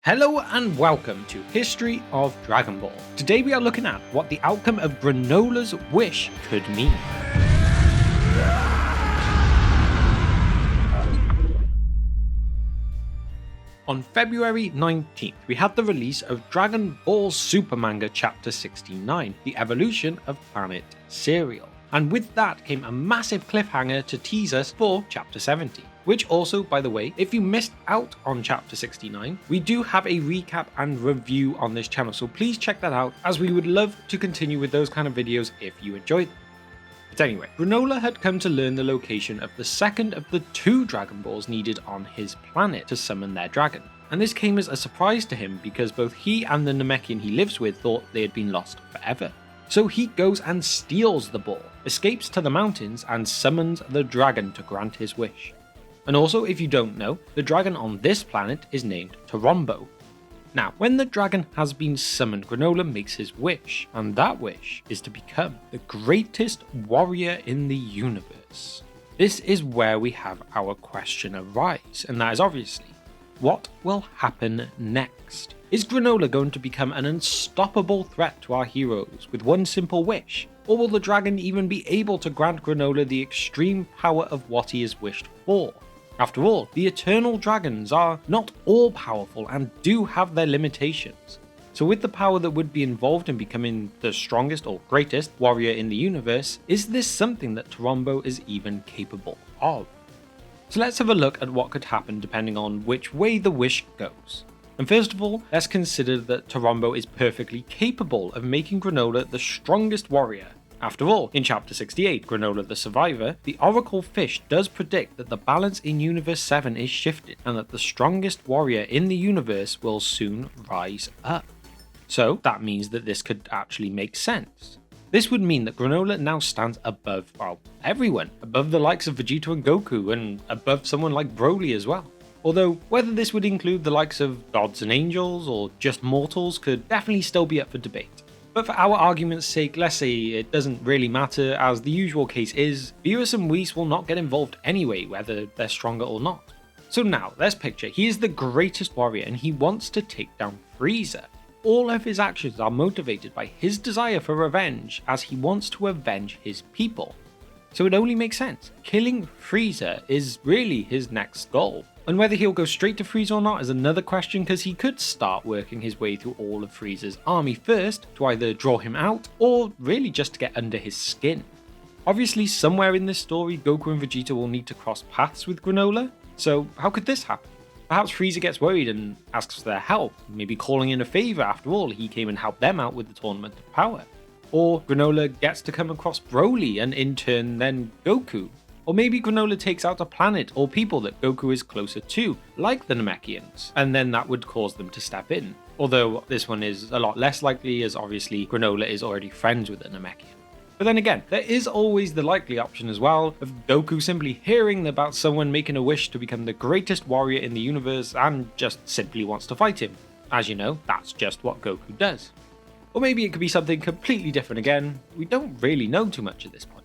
Hello and welcome to History of Dragon Ball. Today we are looking at what the outcome of Granola's wish could mean. On February 19th, we had the release of Dragon Ball Super Manga Chapter 69, The Evolution of Planet Cereal. And with that came a massive cliffhanger to tease us for Chapter 70. Which also, by the way, if you missed out on Chapter 69, we do have a recap and review on this channel, so please check that out, as we would love to continue with those kind of videos if you enjoy them. But anyway, Granolah had come to learn the location of the second of the two Dragon Balls needed on his planet to summon their dragon. And this came as a surprise to him because both he and the Namekian he lives with thought they had been lost forever. So he goes and steals the ball, escapes to the mountains, and summons the dragon to grant his wish. And also, if you don't know, the dragon on this planet is named Toronbo. Now, when the dragon has been summoned, Granolah makes his wish, and that wish is to become the greatest warrior in the universe. This is where we have our question arise, and that is obviously, what will happen next? Is Granolah going to become an unstoppable threat to our heroes with one simple wish? Or will the dragon even be able to grant Granolah the extreme power of what he has wished for? After all, the eternal dragons are not all powerful and do have their limitations. So with the power that would be involved in becoming the strongest or greatest warrior in the universe, is this something that Toronbo is even capable of? So let's have a look at what could happen depending on which way the wish goes. And first of all, let's consider that Toronbo is perfectly capable of making Granolah the strongest warrior. After all, in Chapter 68, Granolah the Survivor, the Oracle Fish does predict that the balance in Universe 7 is shifted and that the strongest warrior in the universe will soon rise up. So that means that this could actually make sense. This would mean that Granolah now stands above, well, everyone, above the likes of Vegeta and Goku, and above someone like Broly as well. Although, whether this would include the likes of gods and angels, or just mortals, could definitely still be up for debate. But for our argument's sake, let's say it doesn't really matter, as the usual case is, Beerus and Whis will not get involved anyway, whether they're stronger or not. So now, let's picture, he is the greatest warrior and he wants to take down Frieza. All of his actions are motivated by his desire for revenge, as he wants to avenge his people. So it only makes sense. Killing Frieza is really his next goal. And whether he'll go straight to Frieza or not is another question, because he could start working his way through all of Frieza's army first to either draw him out or really just to get under his skin. Obviously, somewhere in this story, Goku and Vegeta will need to cross paths with Granolah, so how could this happen? Perhaps Frieza gets worried and asks for their help, maybe calling in a favour. After all, he came and helped them out with the Tournament of Power. Or Granolah gets to come across Broly and in turn then Goku. Or maybe Granolah takes out a planet or people that Goku is closer to, like the Namekians, and then that would cause them to step in. Although this one is a lot less likely, as obviously Granolah is already friends with the Namekian. But then again, there is always the likely option as well of Goku simply hearing about someone making a wish to become the greatest warrior in the universe and just simply wants to fight him. As you know, that's just what Goku does. Or maybe it could be something completely different again. We don't really know too much at this point.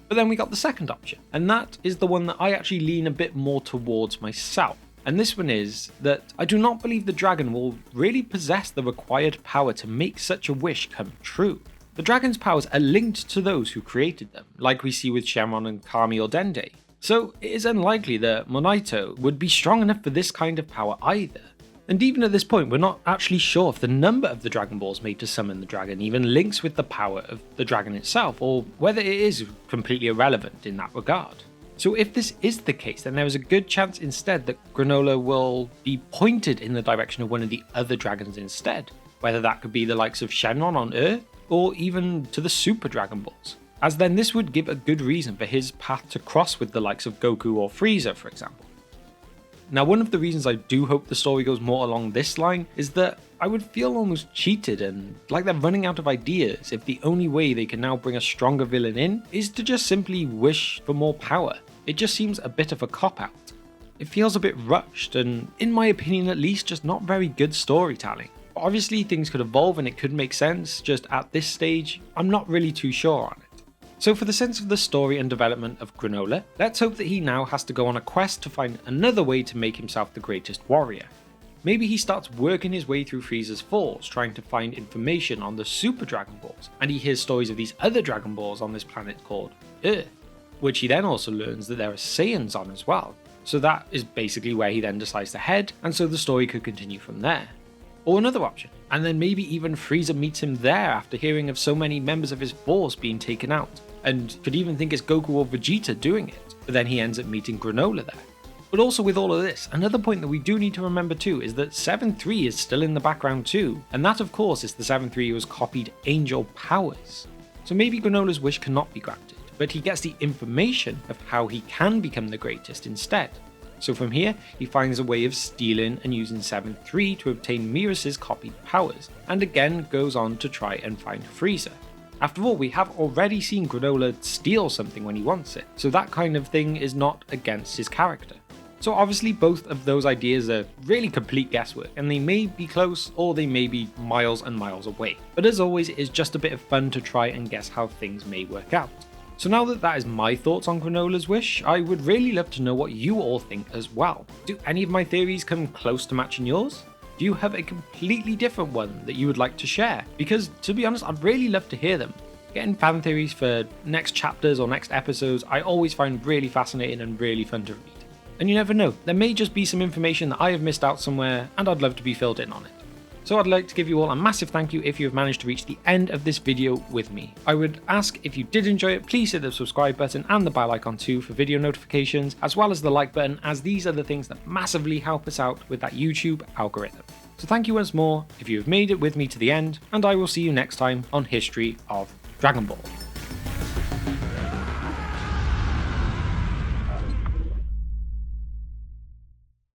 But then we got the second option, and that is the one that I actually lean a bit more towards myself. And this one is that I do not believe the dragon will really possess the required power to make such a wish come true. The dragon's powers are linked to those who created them, like we see with Shenron and Kami or Dende. So it is unlikely that Monaito would be strong enough for this kind of power either. And even at this point, we're not actually sure if the number of the Dragon Balls made to summon the dragon even links with the power of the dragon itself, or whether it is completely irrelevant in that regard. So if this is the case, then there is a good chance instead that Granolah will be pointed in the direction of one of the other dragons instead, whether that could be the likes of Shenron on Earth, or even to the Super Dragon Balls, as then this would give a good reason for his path to cross with the likes of Goku or Frieza, for example. Now, one of the reasons I do hope the story goes more along this line is that I would feel almost cheated and like they're running out of ideas if the only way they can now bring a stronger villain in is to just simply wish for more power. It just seems a bit of a cop-out. It feels a bit rushed and, in my opinion at least, just not very good storytelling. Obviously things could evolve and it could make sense, just at this stage, I'm not really too sure on it. So for the sense of the story and development of Granolah, let's hope that he now has to go on a quest to find another way to make himself the greatest warrior. Maybe he starts working his way through Frieza's force, trying to find information on the Super Dragon Balls, and he hears stories of these other Dragon Balls on this planet called Earth, which he then also learns that there are Saiyans on as well. So that is basically where he then decides to head, and so the story could continue from there. Or another option, and then maybe even Frieza meets him there after hearing of so many members of his force being taken out, and could even think it's Goku or Vegeta doing it, but then he ends up meeting Granolah there. But also with all of this, another point that we do need to remember too is that 7-3 is still in the background too, and that of course is the 7-3 who has copied Angel powers. So maybe Granolah's wish cannot be granted, but he gets the information of how he can become the greatest instead. So from here, he finds a way of stealing and using 7-3 to obtain Miras's copied powers, and again goes on to try and find Frieza. After all, we have already seen Granolah steal something when he wants it, so that kind of thing is not against his character. So obviously both of those ideas are really complete guesswork, and they may be close or they may be miles and miles away. But as always, it is just a bit of fun to try and guess how things may work out. So now that is my thoughts on Granolah's wish, I would really love to know what you all think as well. Do any of my theories come close to matching yours? Do you have a completely different one that you would like to share? Because to be honest, I'd really love to hear them. Getting fan theories for next chapters or next episodes I always find really fascinating and really fun to read. And you never know, there may just be some information that I have missed out somewhere and I'd love to be filled in on it. So I'd like to give you all a massive thank you if you have managed to reach the end of this video with me. I would ask if you did enjoy it, please hit the subscribe button and the bell icon too for video notifications, as well as the like button, as these are the things that massively help us out with that YouTube algorithm. So thank you once more if you have made it with me to the end, and I will see you next time on History of Dragon Ball.